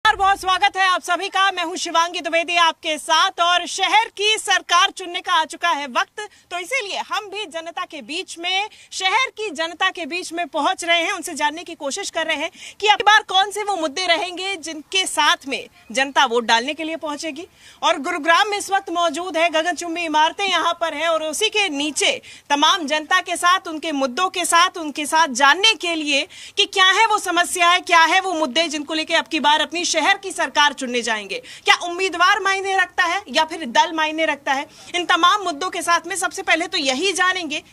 बहुत स्वागत है आप सभी का। मैं हूं शिवांगी द्विवेदी आपके साथ और शहर की सरकार चुनने का आ चुका है वक्त, तो इसीलिए हम भी जनता के बीच में, शहर की जनता के बीच में पहुंच रहे हैं। उनसे जानने की कोशिश कर रहे हैं कि अब बार कौन से वो मुद्दे रहेंगे जिनके साथ में जनता वोट डालने के लिए पहुंचेगी। और गुरुग्राम में इस वक्त मौजूद है, गगनचुंबी इमारतें यहाँ पर है और उसी के नीचे तमाम जनता के साथ, उनके मुद्दों के साथ, उनके साथ जानने के लिए कि क्या है वो समस्याएं, क्या है वो मुद्दे जिनको लेके अब की बार अपनी शहर की सरकार चुनने जाएंगे। क्या उम्मीदवार मायने रखता है या फिर दल मायने रखता है? इन तमाम मुद्दों के साथ में सबसे पहले तो यही जानेंगे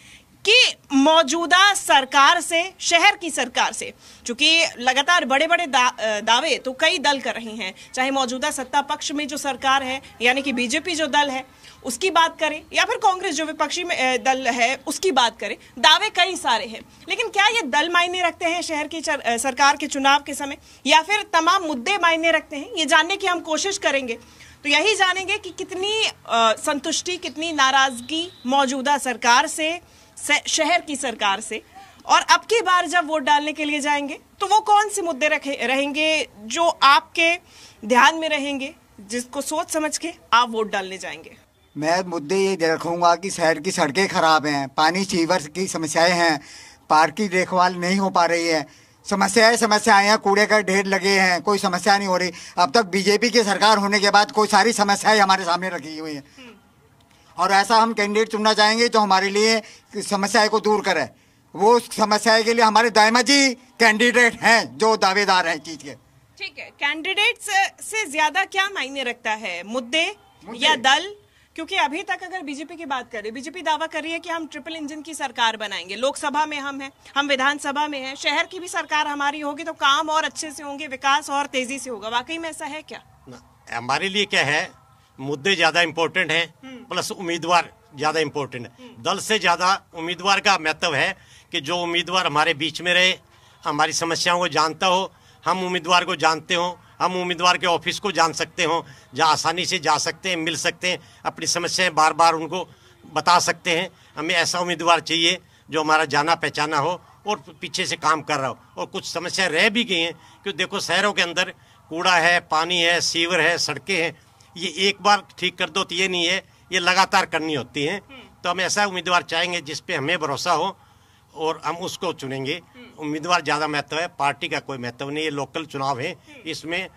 कि मौजूदा सरकार से, शहर की सरकार से, चूंकि लगातार बड़े बड़े दावे तो कई दल कर रही हैं, चाहे मौजूदा सत्ता पक्ष में जो सरकार है यानी कि बीजेपी जो दल है उसकी बात करें या फिर कांग्रेस जो विपक्षी में दल है उसकी बात करें, दावे कई सारे हैं। लेकिन क्या ये दल मायने रखते हैं शहर की सरकार के चुनाव के समय या फिर तमाम मुद्दे मायने रखते हैं? ये जानने की हम कोशिश करेंगे। तो यही जानेंगे कि कितनी संतुष्टि, कितनी नाराजगी मौजूदा सरकार से, शहर की सरकार से, और अब की बार जब वोट डालने के लिए जाएंगे तो वो कौन से मुद्दे रहेंगे जो आपके ध्यान में रहेंगे, जिसको सोच समझ के आप वोट डालने जाएंगे। मैं मुद्दे ये रखूंगा कि शहर की सड़कें खराब हैं, पानी सीवर की समस्याएं हैं, पार्क की देखभाल नहीं हो पा रही है, समस्याएं हैं, कूड़े का ढेर लगे हैं, कोई समस्या नहीं हो रही। अब तक बीजेपी की सरकार होने के बाद कोई सारी समस्याएं हमारे सामने रखी हुई हैं और ऐसा हम कैंडिडेट चुनना चाहेंगे जो हमारे लिए समस्याएं को दूर करे। वो समस्याएं के लिए हमारे दायमा जी कैंडिडेट हैं जो दावेदार हैं चीज के। ठीक है, कैंडिडेट्स से ज्यादा क्या मायने रखता है, मुद्दे या दल? क्योंकि अभी तक अगर बीजेपी की बात करें, बीजेपी दावा कर रही है कि हम ट्रिपल इंजन की सरकार बनाएंगे, लोकसभा में हम हैं, हम विधानसभा में हैं, शहर की भी सरकार हमारी होगी तो काम और अच्छे से होंगे, विकास और तेजी से होगा। वाकई में ऐसा है क्या? हमारे लिए क्या है, मुद्दे ज्यादा इम्पोर्टेंट हैं, प्लस उम्मीदवार ज्यादा इम्पोर्टेंट है। दल से ज्यादा उम्मीदवार का महत्व है कि जो उम्मीदवार हमारे बीच में रहे, हमारी समस्याओं को जानता हो, हम उम्मीदवार को जानते हो, हम उम्मीदवार के ऑफिस को जान सकते हो, जहाँ आसानी से जा सकते हैं, मिल सकते हैं, अपनी समस्याएं बार बार उनको बता सकते हैं। हमें ऐसा उम्मीदवार चाहिए जो हमारा जाना पहचाना हो और पीछे से काम कर रहा हो। और कुछ समस्याएं रह भी गई हैं, क्योंकि देखो शहरों के अंदर कूड़ा है, पानी है, सीवर है, सड़कें हैं, ये एक बार ठीक कर दो तो ये नहीं है, ये लगातार करनी होती हैं। तो हम ऐसा उम्मीदवार चाहेंगे जिस पे हमें भरोसा हो और हम उसको चुनेंगे। उम्मीदवार ज्यादा महत्व है, पार्टी का कोई महत्व नहीं। ये लोकल चुनाव है, इसमें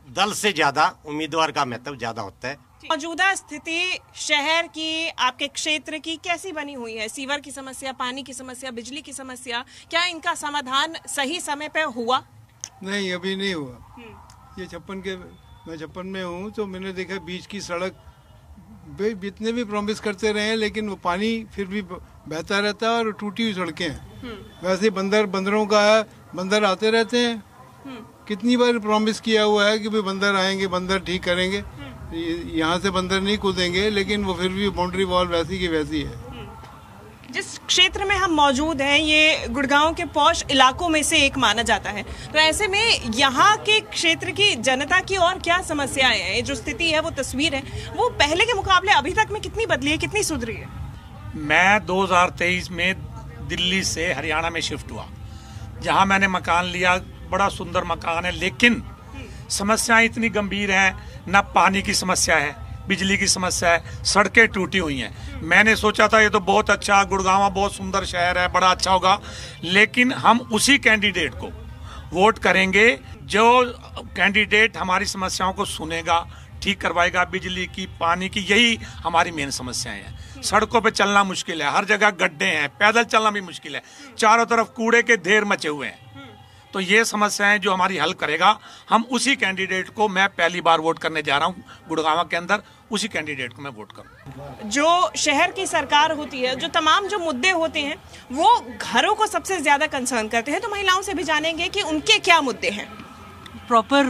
दल से ज्यादा उम्मीदवार का महत्व ज्यादा होता है। मौजूदा स्थिति शहर की, आपके क्षेत्र की कैसी बनी हुई है? सीवर की समस्या, पानी की समस्या, बिजली की समस्या, क्या इनका समाधान सही समय पे हुआ? नहीं, अभी नहीं हुआ। ये मैं 56 में हूँ तो मैंने देखा बीच की सड़क जितने भी प्रॉमिस करते रहे लेकिन वो पानी फिर भी बहता रहता है और टूटी हुई सड़कें हैं। वैसे बंदरों का है, बंदर आते रहते हैं। कितनी बार प्रॉमिस किया हुआ है कि भाई बंदर आएंगे, बंदर ठीक करेंगे, यहाँ से बंदर नहीं कूदेंगे, लेकिन वो फिर भी बाउंड्री वॉल वैसी की वैसी है। जिस क्षेत्र में हम मौजूद हैं ये गुड़गांव के पॉश इलाकों में से एक माना जाता है, तो ऐसे में यहाँ के क्षेत्र की जनता की और क्या समस्याएं हैं? जो स्थिति है, वो तस्वीर है, वो पहले के मुकाबले अभी तक में कितनी बदली है, कितनी सुधरी है? मैं 2023 में दिल्ली से हरियाणा में शिफ्ट हुआ, जहाँ मैंने मकान लिया, बड़ा सुंदर मकान है, लेकिन समस्याएं इतनी गंभीर हैं। न पानी की समस्या है, बिजली की समस्या है, सड़कें टूटी हुई हैं। मैंने सोचा था ये तो बहुत अच्छा, गुड़गांव बहुत सुंदर शहर है, बड़ा अच्छा होगा, लेकिन हम उसी कैंडिडेट को वोट करेंगे जो कैंडिडेट हमारी समस्याओं को सुनेगा, ठीक करवाएगा, बिजली की, पानी की, यही हमारी मेन समस्याएं हैं। सड़कों पे चलना मुश्किल है, हर जगह गड्ढे हैं, पैदल चलना भी मुश्किल है, चारों तरफ कूड़े के ढेर मचे हुए हैं। तो ये समस्याएं जो हमारी हल करेगा, हम उसी कैंडिडेट को, मैं पहली बार वोट करने जा रहा हूँ गुड़गांव के अंदर, उसी कैंडिडेट को मैं वोट करूँ। जो शहर की सरकार होती है, जो तमाम जो मुद्दे होते हैं वो घरों को सबसे ज्यादा कंसर्न करते हैं, तो महिलाओं से भी जानेंगे कि उनके क्या मुद्दे हैं। प्रॉपर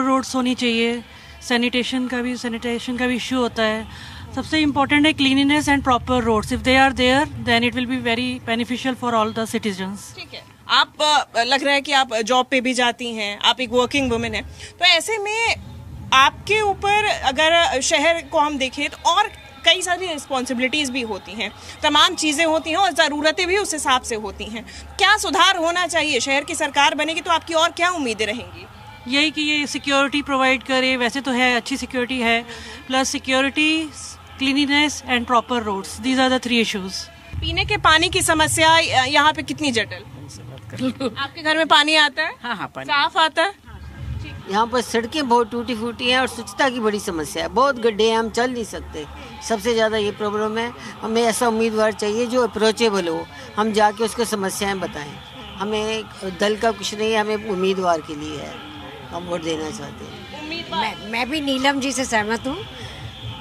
रोड्स होनी चाहिए, सैनिटेशन का भी इश्यू होता है। सबसे इम्पोर्टेंट है cleanliness and proper roads. If they are there then it will be very beneficial for all the citizens. ठीक है, आप लग रहा है कि आप जॉब पे भी जाती हैं, आप एक वर्किंग वुमेन हैं, तो ऐसे में आपके ऊपर अगर शहर को हम देखें तो और कई सारी रिस्पॉन्सिबिलिटीज भी होती हैं, तमाम चीजें होती हैं और जरूरतें भी उस हिसाब से होती हैं। क्या सुधार होना चाहिए? शहर की सरकार बनेगी तो आपकी और क्या उम्मीदें रहेंगी? यही कि ये सिक्योरिटी प्रोवाइड करे, वैसे तो है अच्छी सिक्योरिटी है, plus security, cleanliness and proper roads, these are the 3 issues. पीने के पानी की समस्या यहाँ पे कितनी जटिल? आपके घर में पानी आता है? हाँ, पानी साफ आता है? यहाँ पर सड़कें बहुत टूटी फूटी हैं और स्वच्छता की बड़ी समस्या है, बहुत गड्ढे हैं, हम चल नहीं सकते, सबसे ज़्यादा ये प्रॉब्लम है। हमें ऐसा उम्मीदवार चाहिए जो अप्रोचेबल हो, हम जाके उसको समस्याएं बताएं। हमें दल का कुछ नहीं है, हमें उम्मीदवार के लिए है, हम वोट देना चाहते हैं। मैं भी नीलम जी से सहमत हूँ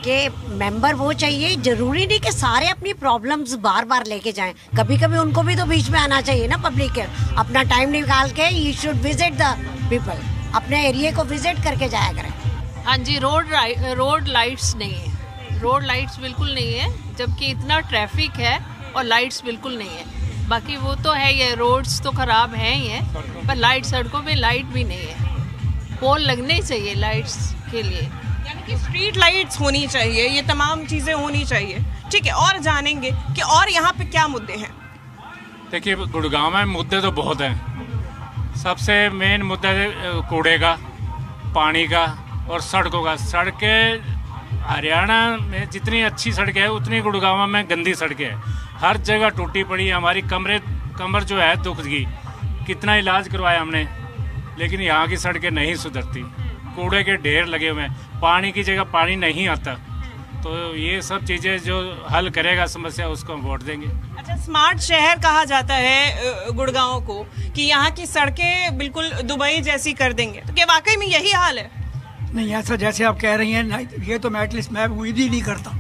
कि मेंबर वो चाहिए, जरूरी नहीं कि सारे अपनी प्रॉब्लम्स बार बार लेके जाएं, कभी कभी उनको भी तो बीच में आना चाहिए ना, पब्लिक के अपना टाइम निकाल के you should visit the people, अपने एरिया को विजिट करके जाया करें। हाँ जी, रोड लाइट्स नहीं है, रोड लाइट्स बिल्कुल नहीं है, जबकि इतना ट्रैफिक है और लाइट्स बिल्कुल नहीं है। बाकी वो तो है, ये रोड्स तो खराब हैं ही है, पर लाइट, सड़कों में लाइट भी नहीं है, पोल लगने चाहिए लाइट्स के लिए, यानी कि स्ट्रीट लाइट्स होनी चाहिए, ये तमाम चीजें होनी चाहिए। ठीक है, और जानेंगे कि और यहाँ पे क्या मुद्दे हैं। देखिए, गुड़गांव में मुद्दे तो बहुत हैं। सबसे मेन मुद्दा है कूड़े का, पानी का और सड़कों का। सड़कें हरियाणा में जितनी अच्छी सड़कें हैं उतनी गुड़गांव में गंदी सड़कें हैं, हर जगह टूटी पड़ी है। हमारी कमर जो है दुख गई, कितना इलाज करवाया हमने, लेकिन यहाँ की सड़कें नहीं सुधरती, कूड़े के ढेर लगे हुए हैं, पानी की जगह पानी नहीं आता। तो ये सब चीज़ें जो हल करेगा समस्या, उसको हम वोट देंगे। अच्छा, स्मार्ट शहर कहा जाता है गुड़गांव को कि यहाँ की सड़कें बिल्कुल दुबई जैसी कर देंगे, तो क्या वाकई में यही हाल है? नहीं, ऐसा जैसे आप कह रही हैं, ये तो मैं एटलीस्ट मैं उम्मीद ही नहीं करता,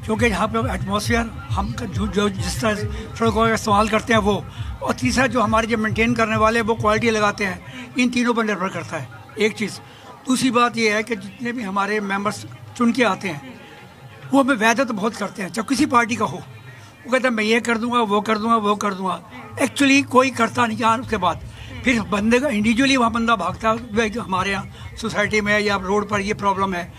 क्योंकि यहाँ पे एटमॉस्फेयर हम जो जिस तरह सड़कों का इस्तेमाल करते हैं वो, और तीसरा जो हमारे जो मेंटेन करने वाले वो क्वालिटी लगाते हैं, इन तीनों पर निर्भर करता है एक चीज़। दूसरी बात ये है कि जितने भी हमारे मेंबर्स चुन के आते हैं वो हमें वायदा तो बहुत करते हैं, चाहे किसी पार्टी का हो, वो कहते हैं मैं ये कर दूंगा, वो कर दूंगा, वो कर दूंगा, एक्चुअली कोई करता नहीं। यहाँ उसके बाद फिर बंदे का इंडिविजुअली वहाँ बंदा भागता है, जो हमारे यहाँ सोसाइटी में या रोड पर ये प्रॉब्लम है,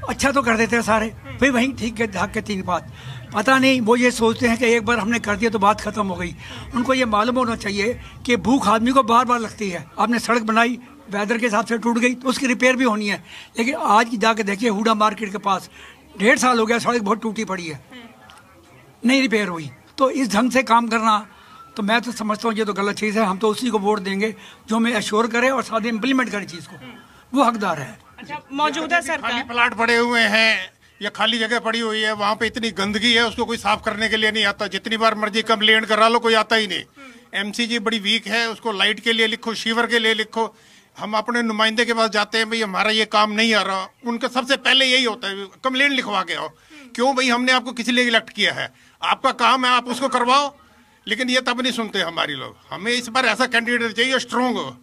अच्छा तो कर देते हैं सारे, फिर वहीं ठीक है धाक के 3 बात, पता नहीं वो ये सोचते हैं कि एक बार हमने कर दिया तो बात खत्म हो गई। उनको ये मालूम होना चाहिए कि भूख आदमी को बार बार लगती है। आपने सड़क बनाई, वेदर के हिसाब से टूट गई तो उसकी रिपेयर भी होनी है, लेकिन आज की जाके देखिए हुडा मार्केट के पास 1.5 साल हो गया, सड़क बहुत टूटी पड़ी है, नहीं रिपेयर हुई। तो इस ढंग से काम करना, तो मैं तो समझता हूँ ये तो गलत चीज़ है। हम तो उसी को वोट देंगे जो हमें एश्योर करे और साथ इम्प्लीमेंट करे चीज़ को, वो हकदार है। अच्छा, मौजूदा सरकार, खाली प्लाट पड़े हुए हैं या खाली जगह पड़ी हुई है, वहाँ पे इतनी गंदगी है, उसको कोई साफ करने के लिए नहीं आता। जितनी बार मर्जी कंप्लेंट करा लो, कोई आता ही नहीं। एमसीजी बड़ी वीक है, उसको लाइट के लिए लिखो, शीवर के लिए लिखो। हम अपने नुमाइंदे के पास जाते हैं, भाई हमारा ये काम नहीं आ रहा, उनका सबसे पहले यही होता है कंप्लेंट लिखवा के आओ। क्यों भाई, हमने आपको किस लिए इलेक्ट किया है, आपका काम है, आप उसको करवाओ। लेकिन ये तब नहीं सुनते हमारी लोग। हमें इस बार ऐसा कैंडिडेट चाहिए स्ट्रॉन्ग हो,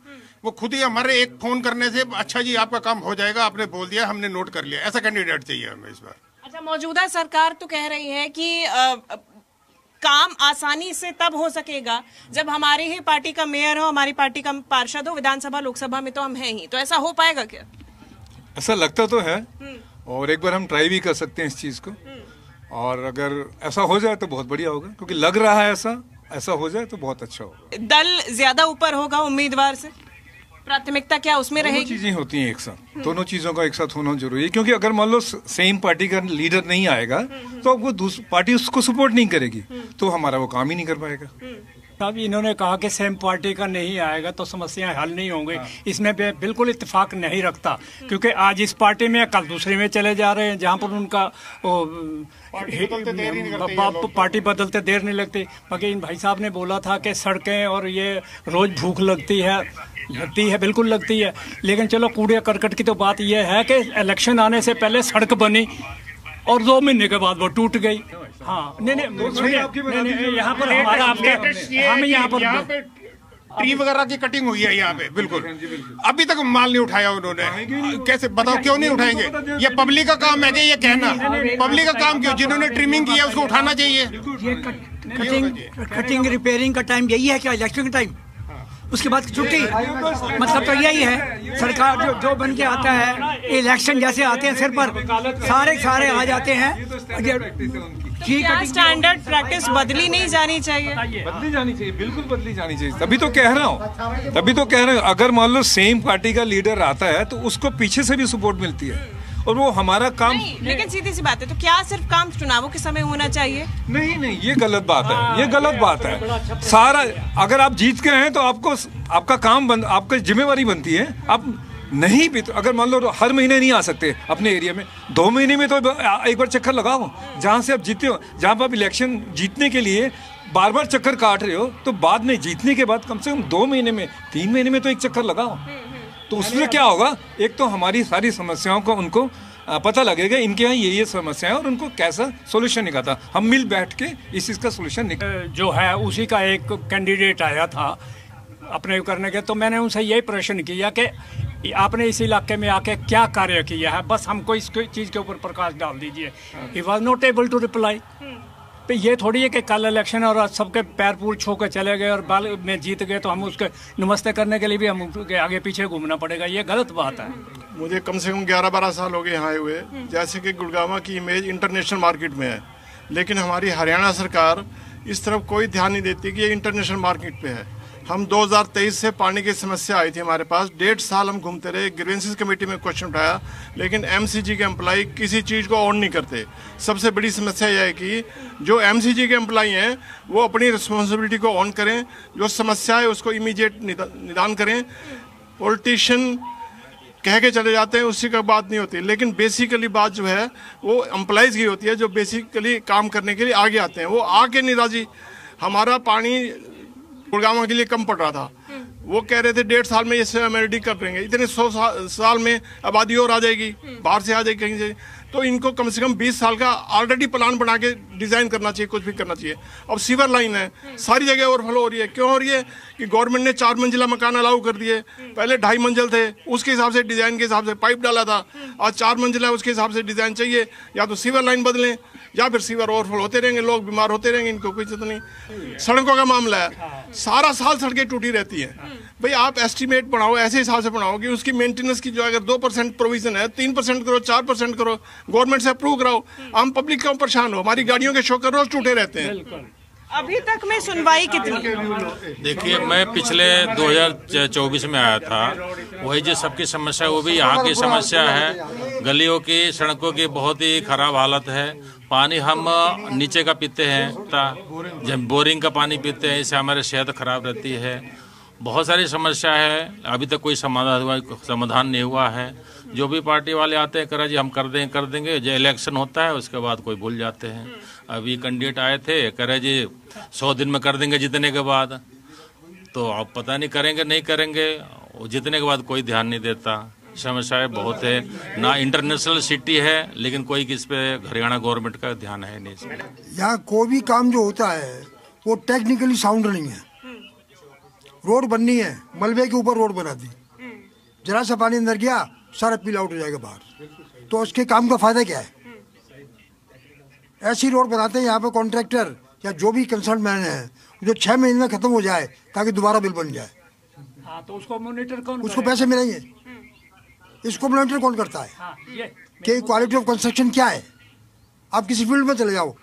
वो खुद ही हमारे एक फोन करने से अच्छा जी आपका काम हो जाएगा, आपने बोल दिया, हमने नोट कर लिया, ऐसा कैंडिडेट चाहिए हमें इस बार। अच्छा, मौजूदा सरकार तो कह रही है कि काम आसानी से तब हो सकेगा जब हमारी ही पार्टी का मेयर हो, हमारी पार्टी का पार्षद हो। विधानसभा लोकसभा में तो हम हैं ही, तो ऐसा हो पाएगा क्या? ऐसा लगता तो है, और एक बार हम ट्राई भी कर सकते हैं इस चीज को, और अगर ऐसा हो जाए तो बहुत बढ़िया होगा, क्योंकि लग रहा है ऐसा हो जाए तो बहुत अच्छा होगा। दल ज्यादा ऊपर होगा उम्मीदवार से, प्राथमिकता क्या उसमें रहेगी? चीजें होती हैं एक साथ, दोनों चीजों का एक साथ होना जरूरी है, क्योंकि अगर मान लो सेम पार्टी का लीडर नहीं आएगा तो वो दूसरी पार्टी उसको सपोर्ट नहीं करेगी, तो हमारा वो काम ही नहीं कर पाएगा। अब इन्होंने कहा कि सेम पार्टी का नहीं आएगा तो समस्याएं हल नहीं होंगी, इसमें बिल्कुल इत्तेफाक नहीं रखता, क्योंकि आज इस पार्टी में कल दूसरे में चले जा रहे हैं, जहां पर उनका पार्टी बदलते देर नहीं लगती। बाकी इन भाई साहब ने बोला था कि सड़कें और ये रोज भूख लगती है, बिल्कुल लगती है, लेकिन चलो कूड़े करकट की तो बात यह है कि इलेक्शन आने से पहले सड़क बनी और 2 महीने के बाद वो टूट गई। हाँ, नहीं सुनिए, यहाँ पर हमारा हमें यहाँ पर ट्री वगैरह की कटिंग हुई है यहाँ पे, बिल्कुल अभी तक माल नहीं उठाया उन्होंने। कैसे बताओ, क्यों नहीं उठाएंगे? ये पब्लिक का काम है कि ये कहना पब्लिक का काम क्यों? जिन्होंने ट्रिमिंग किया उसको उठाना चाहिए। कटिंग रिपेयरिंग का टाइम यही है क्या, इलेक्शन का टाइम? उसके बाद छुट्टी। मतलब तो यही है, सरकार जो बन के आता है, इलेक्शन जैसे आते हैं सिर पर सारे आ जाते हैं। क्या स्टैंडर्ड प्रैक्टिस बदली नहीं जानी चाहिए? बदली जानी चाहिए, बिल्कुल बदली जानी चाहिए। तभी तो कह रहा हूँ, अगर मान लो सेम पार्टी का लीडर आता है तो उसको पीछे से भी सपोर्ट मिलती है और वो हमारा काम नहीं, लेकिन सीधी सी बात है, तो क्या सिर्फ काम चुनावों के समय होना चाहिए? नहीं, ये गलत बात है, ये गलत बात है। सारा अगर आप जीत के हैं तो आपको आपका काम आपकी जिम्मेवारी बनती है। आप नहीं भी तो अगर मान लो हर महीने नहीं आ सकते अपने एरिया में, 2 महीने में तो एक बार चक्कर लगाओ। जहाँ से आप जीते हो, जहाँ पर आप इलेक्शन जीतने के लिए बार बार चक्कर काट रहे हो, तो बाद में जीतने के बाद कम से कम 2 महीने में 3 महीने में तो एक चक्कर लगाओ। तो उससे क्या होगा, एक तो हमारी सारी समस्याओं को उनको पता लगेगा, इनके यहाँ ये समस्या है और उनको कैसा सोल्यूशन निकालता। हम मिल बैठ के इस चीज़ का सोल्यूशन जो है उसी का एक कैंडिडेट आया था अपने करने के, तो मैंने उनसे यही प्रश्न किया कि आपने इस इलाके में आके क्या कार्य किया है, बस हमको इस चीज़ के ऊपर प्रकाश डाल दीजिए। He was not able to reply. तो ये थोड़ी है कि कल इलेक्शन और सबके पैर पूर छू के चले गए और बाल में जीत गए तो हम उसके नमस्ते करने के लिए भी हम आगे पीछे घूमना पड़ेगा, ये गलत बात है। मुझे कम से कम 11-12 साल हो गए यहाँ आए हुए। जैसे कि गुड़गांव की इमेज इंटरनेशनल मार्केट में है, लेकिन हमारी हरियाणा सरकार इस तरफ कोई ध्यान नहीं देती कि ये इंटरनेशनल मार्केट पे है। हम 2023 से पानी की समस्या आई थी हमारे पास, 1.5 साल हम घूमते रहे, ग्रीवेंसेस कमेटी में क्वेश्चन उठाया, लेकिन एमसीजी के एम्प्लॉय किसी चीज़ को ऑन नहीं करते। सबसे बड़ी समस्या यह है कि जो एमसीजी के एम्प्लॉय हैं वो अपनी रिस्पॉन्सिबिलिटी को ऑन करें, जो समस्या है उसको इमीडिएट निदान करें। पॉलिटिशियन कह के चले जाते हैं, उसी का बात नहीं होती, लेकिन बेसिकली बात जो है वो एम्प्लॉयज़ की होती है, जो बेसिकली काम करने के लिए आगे आते हैं। वो आके नहीं राजी। हमारा पानी गुड़गांव के लिए कम पड़ रहा था, वो कह रहे थे 1.5 साल में ये एमएलडी कर देंगे, इतने 100 साल में आबादी और आ जाएगी, बाहर से आ जाएगी कहीं से। तो इनको कम से कम 20 साल का ऑलरेडी प्लान बना के डिजाइन करना चाहिए, कुछ भी करना चाहिए। अब सीवर लाइन है, सारी जगह ओवरफ्लो हो रही है। क्यों हो रही है कि गवर्नमेंट ने 4 मंजिला मकान अलाउ कर दिए, पहले 2.5 मंजिल थे, उसके हिसाब से डिजाइन के हिसाब से पाइप डाला था, आज 4 मंजिला है, उसके हिसाब से डिजाइन चाहिए। या तो सीवर लाइन बदलें या फिर सीवर ओवरफ्लो होते रहेंगे, लोग बीमार होते रहेंगे, इनको कोई चिंता नहीं। सड़कों का मामला है, सारा साल सड़कें टूटी रहती है। भाई आप एस्टिमेट बनाओ, ऐसे हिसाब से बनाओ कि उसकी मेंटेनेंस की जो अगर 2% प्रोविजन है, 3% करो, 4% करो, गवर्नमेंट से अप्रूव कराओ। आम पब्लिक क्यों परेशान हो? हमारी गाड़ियों के शोकर रोज टूटे रहते हैं। अभी तक में सुनवाई कितनी? देखिए, मैं पिछले 2024 में आया था, वही जो सबकी समस्या वो भी यहाँ की समस्या है। गलियों की, सड़कों की बहुत ही खराब हालत है। पानी हम नीचे का पीते हैं, जब बोरिंग का पानी पीते हैं, इससे हमारी सेहत खराब रहती है। बहुत सारी समस्या है, अभी तक कोई समाधान नहीं हुआ है। जो भी पार्टी वाले आते हैं करा जी हम कर देंगे, जो इलेक्शन होता है उसके बाद कोई भूल जाते हैं। अभी कैंडिडेट आए थे, करे जी 100 दिन में कर देंगे जीतने के बाद, तो अब पता नहीं करेंगे नहीं करेंगे, जीतने के बाद कोई ध्यान नहीं देता। समस्याएं बहुत है, ना इंटरनेशनल सिटी है लेकिन कोई किस पे हरियाणा गवर्नमेंट का ध्यान है नहीं। यहाँ कोई भी काम जो होता है वो टेक्निकली साउंड नहीं है। रोड बननी है, मलबे के ऊपर रोड बना दी, जरा सा पानी अंदर गया सारा पीला आउट हो जाएगा बाहर, तो उसके काम का फायदा क्या है? ऐसी रोड बनाते हैं यहाँ पे कॉन्ट्रैक्टर या जो भी कंसर्न मैन है, जो 6 महीने में खत्म हो जाए ताकि दोबारा बिल बन जाए। हाँ, तो उसको मॉनिटर कौन, उसको पैसे मिलेंगे, इसको मॉनिटर कौन करता है? हाँ, कि क्वालिटी ऑफ कंस्ट्रक्शन क्या है? आप किसी फील्ड में चले जाओ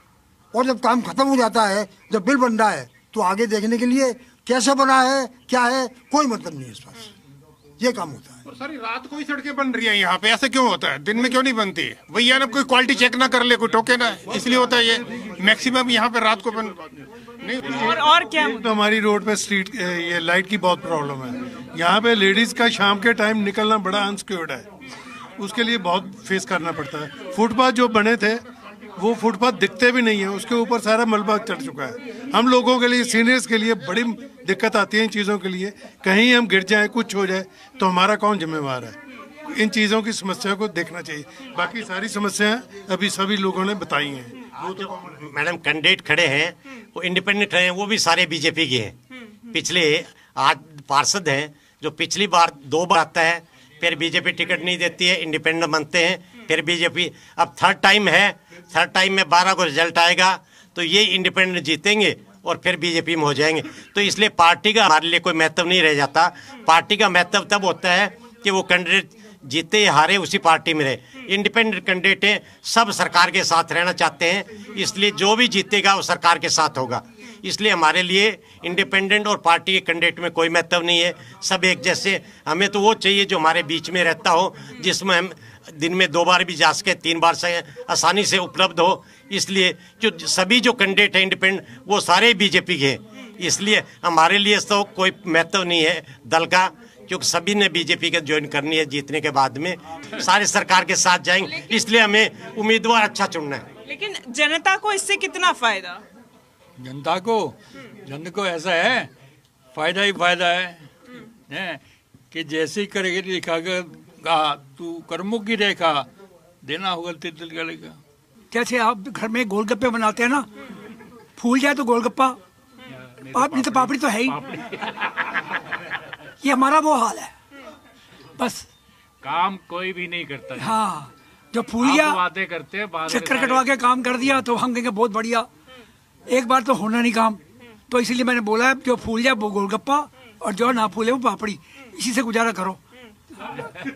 और जब काम खत्म हो जाता है, जब बिल बन रहा है, तो आगे देखने के लिए कैसे बना है क्या है कोई मतलब नहीं है इस पास। ये काम होता है। सारी रात को ही सड़कें बन रही है यहाँ पे, ऐसे क्यों होता है? दिन में क्यों नहीं बनती? वही है ना, कोई क्वालिटी चेक ना कर ले, कोई टोके ना, इसलिए होता है ये। मैक्सिमम यहाँ पे रात को बन नहीं। और क्या तो हमारी रोड पे स्ट्रीट ये लाइट की बहुत प्रॉब्लम है। यहाँ पे लेडीज का शाम के टाइम निकलना बड़ा अनसिक्योर्ड है, उसके लिए बहुत फेस करना पड़ता है। फुटपाथ जो बने थे वो फुटपाथ दिखते भी नहीं है, उसके ऊपर सारा मलबा चढ़ चुका है। हम लोगों के लिए, सीनियर्स के लिए बड़ी दिक्कत आती है इन चीज़ों के लिए। कहीं हम गिर जाए, कुछ हो जाए तो हमारा कौन जिम्मेवार है? इन चीज़ों की समस्या को देखना चाहिए। बाकी सारी समस्याएं अभी सभी लोगों ने बताई हैं। वो जो मैडम कैंडिडेट खड़े हैं वो इंडिपेंडेंट हैं, वो भी सारे बीजेपी के हैं। पिछले 8 पार्षद हैं जो पिछली बार 2 बार आता है, फिर बीजेपी टिकट नहीं देती है, इंडिपेंडेंट बनते हैं, फिर बीजेपी। अब 3rd टाइम है, 3rd टाइम में 12 को रिजल्ट आएगा तो ये इंडिपेंडेंट जीतेंगे और फिर बीजेपी में हो जाएंगे। तो इसलिए पार्टी का हमारे लिए कोई महत्व नहीं रह जाता। पार्टी का महत्व तब होता है कि वो कैंडिडेट जीते या हारे उसी पार्टी में रहे। इंडिपेंडेंट कैंडिडेट हैं, सब सरकार के साथ रहना चाहते हैं, इसलिए जो भी जीतेगा वो सरकार के साथ होगा। इसलिए हमारे लिए इंडिपेंडेंट और पार्टी के कैंडिडेट में कोई महत्व नहीं है, सब एक जैसे। हमें तो वो चाहिए जो हमारे बीच में रहता हो, जिसमें हम दिन में 2 बार भी जा सके, 3 बार से आसानी से उपलब्ध हो। इसलिए जो सभी जो कैंडिडेट हैं इंडिपेंडेंट वो सारे बीजेपी के हैं। इसलिए हमारे लिए तो कोई महत्व नहीं है दल का, क्योंकि सभी ने बीजेपी के ज्वाइन करनी है। जीतने के बाद में सारे सरकार के साथ जाएंगे, इसलिए हमें उम्मीदवार अच्छा चुनना है। लेकिन जनता को इससे कितना फायदा? जनता को ऐसा है, फायदा ही फायदा है कि जैसे ही करेगी लिखागा तू कर्मों की रेखा देना होगा तिल गलेगा। जैसे आप घर में गोलगप्पे बनाते हैं ना, फूल जाए तो गोलगप्पा, नहीं तो पापड़ी तो है ही। ये हमारा वो हाल है, बस काम कोई भी नहीं करता। हाँ, जो फूल गया बातें करते हैं, चक्कर कटवा के काम कर दिया तो हम कहेंगे बहुत बढ़िया। एक बार तो होना नहीं काम, तो इसलिए मैंने बोला है जो फूल जाए वो गोलगप्पा और जो ना फूले वो पापड़ी, इसी से गुजारा करो।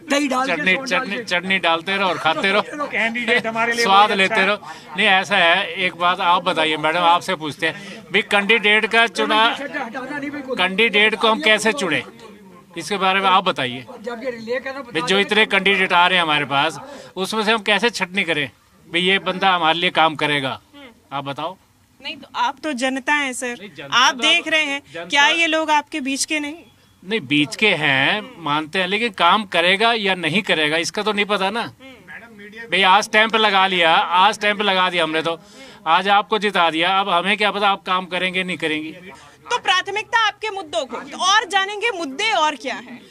दही डाल चटनी डालते रहो और खाते रहो, कैंडिडेट हमारे लिए स्वाद लेते रहो। नहीं ऐसा है, एक बात आप बताइए मैडम, आपसे पूछते हैं भाई कैंडिडेट का चुना, कैंडिडेट को हम कैसे चुने, इसके बारे में आप बताइए। जो इतने कैंडिडेट आ रहे हैं हमारे पास, उसमें से हम कैसे छटनी करें भाई ये बंदा हमारे लिए काम करेगा, आप बताओ। नहीं तो आप तो जनता हैं सर, आप देख रहे हैं, क्या ये लोग आपके बीच के नहीं? नहीं, बीच के हैं मानते हैं, लेकिन काम करेगा या नहीं करेगा इसका तो नहीं पता ना भाई। आज स्टैंप लगा लिया, आज स्टैंप लगा दिया हमने, तो आज आपको जिता दिया, अब हमें क्या पता आप काम करेंगे नहीं करेंगे। तो प्राथमिकता आपके मुद्दों को, तो और जानेंगे मुद्दे और क्या है।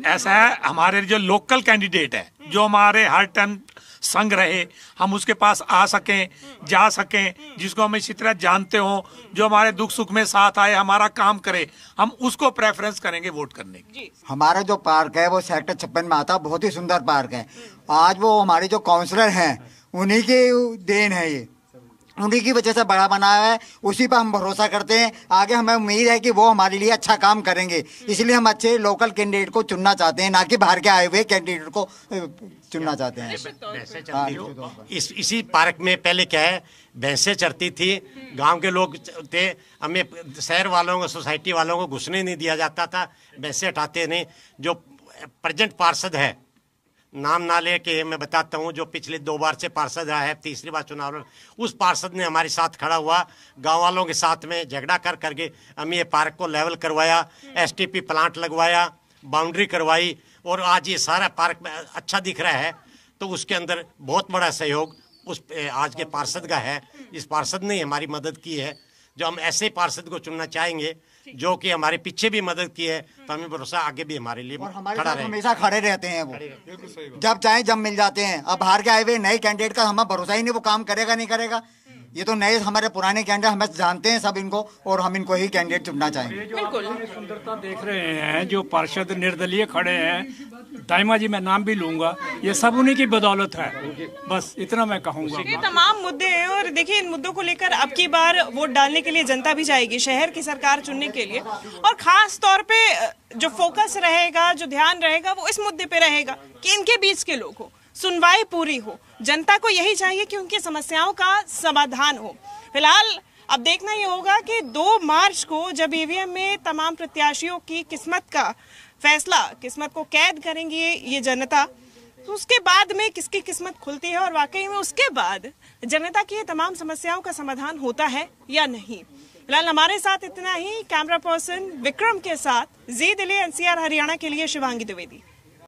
ऐसा है, हमारे जो लोकल कैंडिडेट है, जो हमारे हर टाइम संग रहे, हम उसके पास आ सकें, जा सकें, जिसको हम इसी तरह जानते हो, जो हमारे दुख सुख में साथ आए, हमारा काम करे, हम उसको प्रेफरेंस करेंगे वोट करने की। हमारा जो पार्क है वो सेक्टर 56 में आता है, बहुत ही सुंदर पार्क है। आज वो हमारे जो काउंसलर हैं उन्हीं की देन है, ये उन्हीं की वजह से बड़ा बना है, उसी पर हम भरोसा करते हैं। आगे हमें उम्मीद है कि वो हमारे लिए अच्छा काम करेंगे, इसलिए हम अच्छे लोकल कैंडिडेट को चुनना चाहते हैं, ना कि बाहर के आए हुए कैंडिडेट को चुनना चाहते हैं। इसी पार्क में पहले क्या है, भैंसें चरती थी, गांव के लोग थे, हमें शहर वालों को, सोसाइटी वालों को घुसने नहीं दिया जाता था, भैंसें हटाते नहीं। जो प्रेजेंट पार्षद है, नाम ना ले के मैं बताता हूँ, जो पिछले 2 बार से पार्षद रहा है, तीसरी बार चुनाव में, उस पार्षद ने हमारे साथ खड़ा हुआ, गांव वालों के साथ में झगड़ा करके हमें ये पार्क को लेवल करवाया, एसटीपी प्लांट लगवाया, बाउंड्री करवाई, और आज ये सारा पार्क में अच्छा दिख रहा है। तो उसके अंदर बहुत बड़ा सहयोग उस आज के पार्षद का है। इस पार्षद ने हमारी मदद की है, जो हम ऐसे पार्षद को चुनना चाहेंगे जो कि हमारे पीछे भी मदद की है, तो हमें भरोसा आगे भी हमारे लिए खड़ा रहे। हमेशा खड़े रहते हैं वो, जब चाहे जब मिल जाते हैं। अब बाहर के आए हुए नए कैंडिडेट का हमें भरोसा ही नहीं, वो काम करेगा नहीं करेगा। ये तो नए हमारे पुराने कैंडिडेट हमें जानते हैं सब इनको, और हम इनको ही कैंडिडेट चुनना चाहेंगे। बिल्कुल सुंदरता देख रहे हैं, जो पार्षद निर्दलीय खड़े हैं, दाइमा जी मैं नाम भी लूंगा, ये सब उन्हीं की बदौलत है, बस इतना मैं कहूँगा। ये तमाम मुद्दे हैं, और देखिए इन मुद्दों को लेकर अब की बार वोट डालने के लिए जनता भी जाएगी शहर की सरकार चुनने के लिए, और खास तौर पे जो फोकस रहेगा, जो ध्यान रहेगा, वो इस मुद्दे पे रहेगा कि इनके बीच के लोग हो, सुनवाई पूरी हो। जनता को यही चाहिए कि उनकी समस्याओं का समाधान हो। फिलहाल अब देखना ये होगा कि 2 मार्च को जब ईवीएम में तमाम प्रत्याशियों की किस्मत का फैसला, किस्मत को कैद करेंगी ये जनता, तो उसके बाद में किसकी किस्मत खुलती है, और वाकई में उसके बाद जनता की तमाम समस्याओं का समाधान होता है या नहीं। फिलहाल हमारे साथ इतना ही। कैमरा पर्सन विक्रम के साथ जी दिल्ली NCR हरियाणा के लिए शिवांगी द्विवेदी।